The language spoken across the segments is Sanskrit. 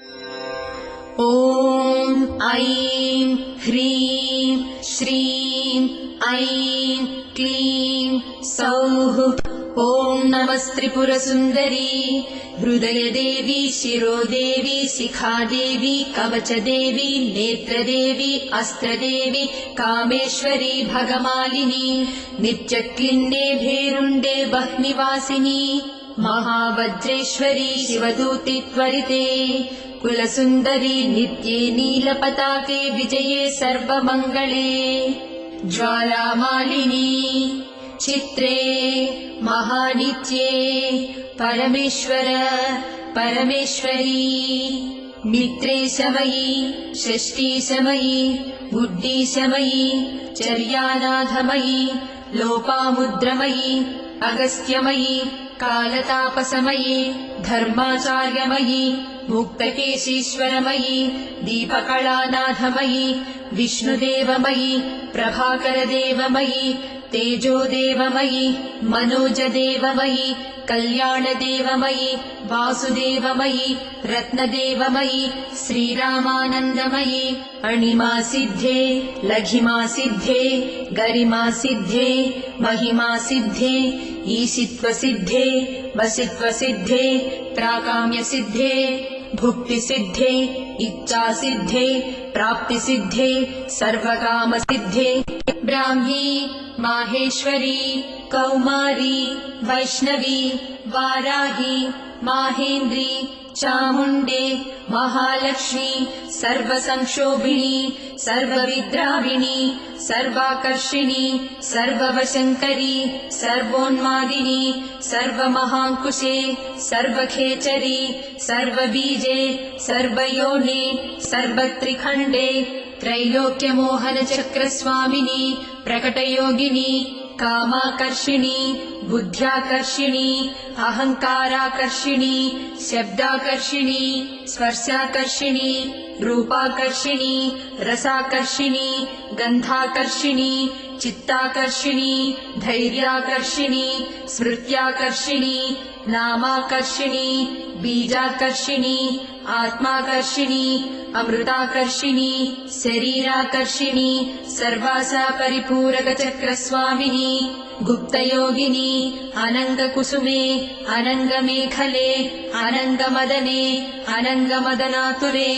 ॐ ऐं ह्रीं श्रीं ऐं क्लीं सौः। ॐ नमस्त्रिपुरसुन्दरी हृदयदेवी शिरोदेवी शिखादेवी कवचदेवी नेत्रदेवी अस्त्रदेवी कामेश्वरी भगमालिनी नित्यक्लिन्ने भेरुण्डे बह्निवासिनी महावज्रेश्वरी शिवदूति त्वरिते कुलसुन्दरी नित्ये नीलपताके विजये सर्वमङ्गले ज्वालामालिनी चित्रे महानित्ये परमेश्वर परमेश्वरी मित्रेशमयी षष्ठीशमयी बुद्धिशमयी चर्यानाथमयी लोपामुद्रमयी अगस्त्यमयी कालतापसमयी धर्माचार्यमयी मुक्तकेशीश्वरमयी दीपकलानाथमयी विष्णुदेवमयी प्रभाकरदेवमयी तेजोदेवमयी मनोजदेवमयी कल्याणदेवमयी वासुदेवमयी रत्नदेवमयी श्रीरामानन्दमयी अणिमासिद्धे लघिमासिद्धे गरिमासिद्धे महिमासिद्धे ईशित्वसिद्धे वसित्वसिद्धे प्राकाम्यसिद्धे भुक्तिसिद्धे इच्छासिद्धे प्राप्तिसिद्धे सर्वकामसिद्धे ब्राह्मी माहेश्वरी कौमारी वैष्णवी वाराही माहेन्द्री चामुण्डे महालक्ष्मी सर्वसंक्षोभिणी सर्वविद्राविणी सर्वाकर्षिणी सर्ववशङ्करी सर्वोन्मादिनी सर्वमहाङ्कुशे सर्वखेचरी सर्वबीजे सर्वयोने सर्वत्रिखण्डे त्रैलोक्यमोहनचक्रस्वामिनी प्रकटयोगिनी कामाकर्षिणी बुद्ध्याकर्षिणी अहङ्काराकर्षिणी शब्दाकर्षिणी स्पर्शाकर्षिणी रूपाकर्षिणी रसाकर्षिणी गन्धाकर्षिणी चित्ताकर्षिणी धैर्याकर्षिणी स्मृत्याकर्षिणी नामाकर्षिणी बीजाकर्षिणी आत्माकर्षिणी अमृताकर्षिणी शरीराकर्षिणी सर्वासा परिपूरकचक्रस्वामिनी गुप्तयोगिनी अनङ्गकुसुमे अनङ्गमेखले अनङ्गमदने अनङ्गमदनातुरे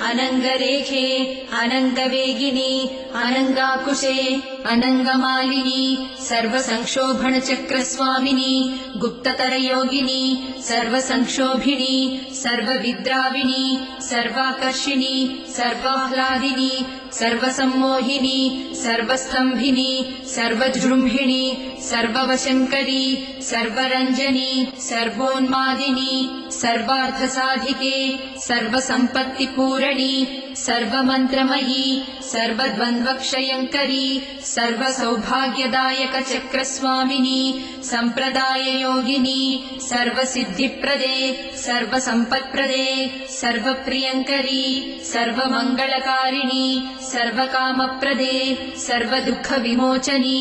अनङ्गरेखे अनङ्गवेगिनी अनङ्गाकुशे अनङ्गमालिनी सर्वसंक्षोभणचक्रस्वामिनी गुप्ततरयोगिनी सर्वसंक्षोभिणी सर्वविद्राविणी सर्वाकर्षिणी सर्वाह्लादिनी सर्वसम्मोहिनी सर्वस्तम्भिनी सर्वजृम्भिणी सर्ववशङ्करी सर्वरञ्जनी सर्वोन्मादिनी सर्वार्थसाधिके सर्वसम्पत्तिपूरणी सर्वमन्त्रमयी सर्वद्वन्द्वक्षयङ्करी सर्वसौभाग्यदायकचक्रस्वामिनी सम्प्रदाययोगिनी सर्वसिद्धिप्रदे सर्वसम्पत्प्रदे सर्वप्रियङ्करी सर्वमङ्गलकारिणी सर्वकामप्रदे सर्वदुःखविमोचनी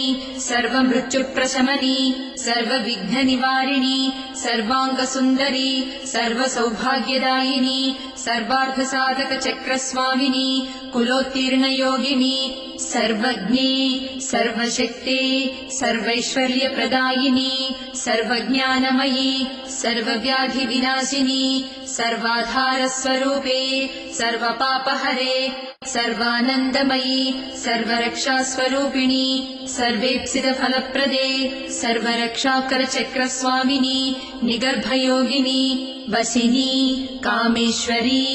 सर्वमृत्युप्रशमनी सर्वविघ्ननिवारिणी सर्वाङ्गसुन्दरी सर्वसौभाग्यदायिनी सर्वार्थसाधकचक्रस्वामिनी कुलोत्तीर्णयोगिनी सर्वज्ञे सर्वशक्ते सर्वैश्वर्यप्रदायिनी सर्वज्ञानमयी सर्वव्याधिविनाशिनी सर्वाधारस्वरूपे सर्वपापहरे सर्वानन्दमयी सर्वरक्षास्वरूपिणी सर्वेप्सितफलप्रदे सर्वरक्षाकरचक्रस्वामिनी निगर्भयोगिनी वसिनी कामेश्वरी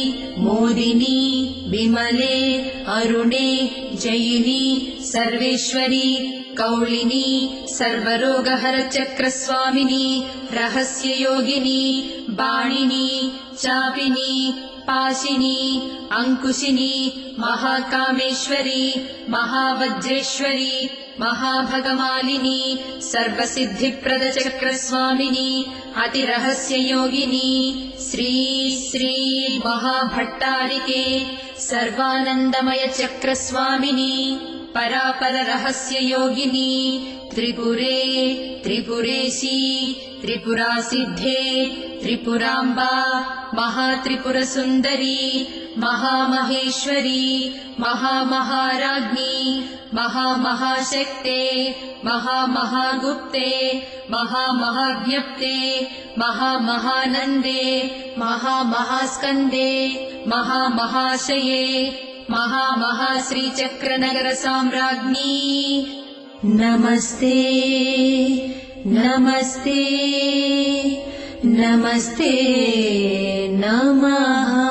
मोदिनी विमले अरुणे जयिनी सर्वेश्वरी कौलिनी सर्वरोगहरचक्रस्वामिनी रहस्ययोगिनी बाणिनी चापिनी पाशिनी अंकुशिनी महाकामेश्वरी महावज्रेश्वरी महाभगमालिनी सर्वसिद्धिप्रदचक्रस्वामिनी अतिरहस्ययोगिनी श्री श्री महाभट्टारिके सर्वानन्दमय चक्रस्वामिनी परापररहस्ययोगिनी त्रिपुरे त्रिपुरेशी त्रिपुरासिद्धे त्रिपुराम्बा महात्रिपुरसुन्दरी महामहेश्वरी महामहाराज्ञी महामहाशक्ते महामहागुप्ते महामहाज्ञप्ते महामहानन्दे महामहास्कन्दे महामहाशये महामहाश्रीचक्रनगरसाम्राज्ञी नमस्ते नमस्ते नमस्ते नमः।